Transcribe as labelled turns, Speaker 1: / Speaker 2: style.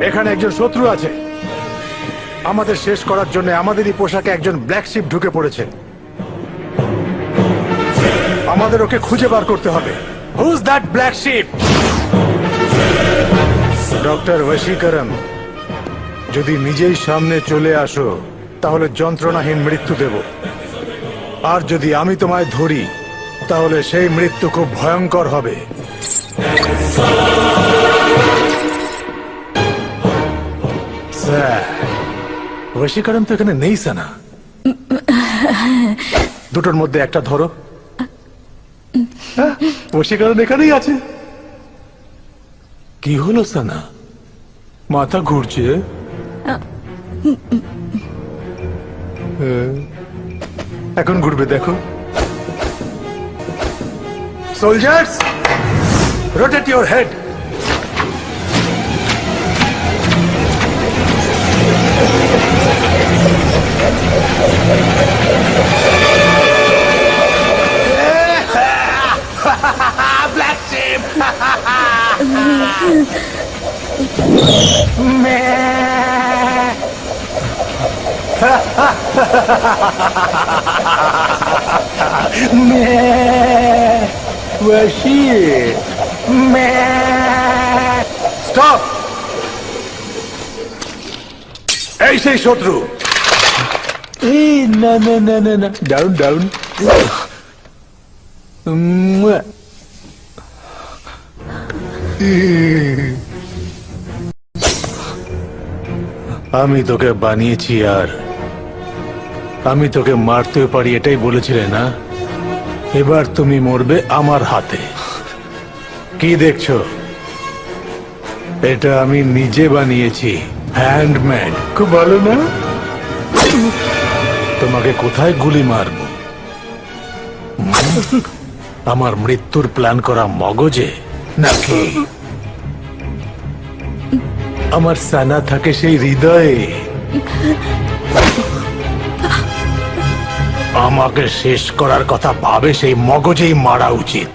Speaker 1: এখানে একজন শত্রু আছে। আমাদের শেষ করার জন্য আমাদেরই পোশাকে একজন ব্ল্যাক শিপ ঢুকে পড়েছে। আমাদের ওকে খুঁজে বার করতে হবে। Who's that black sheep? Doctor বশীকরণ, যদি নিজেই সামনে চলে আসো তাহলে যন্ত্রণাহীন মৃত্যু দেব, আর যদি আমি তোমায় ধরি তাহলে সেই মৃত্যু খুব ভয়ঙ্কর হবে। বশীকরণ তো এখানে নেই সানা। দুটোর মধ্যে একটা ধরো। বশীকরণ এখানেই আছে। কি হলো সানা, মাথা ঘুরছে? এখন ঘুরবে, দেখো। Soldiers, rotate your head. Black sheep. Stop! এই সেই শত্রু। এই না না না না না, ডাউন ডাউন। আমি তোকে বানিয়েছি, আর আমি তোকে মারতেও পারি, এটাই বলেছিলে না? এবার তুমি মরবে আমার হাতে। কি দেখছো? এটা আমি নিজে বানিয়েছি, হ্যান্ডমেড। খুব ভালো না? তোমাকে কোথায় গুলি মারবো? আমার মৃত্যুর প্ল্যান করা মগজে, নাকি আমার সানা থাকে সেই হৃদয়ে? আমাকে শেষ করার কথা ভাবে সেই মগজেই মারা উচিত।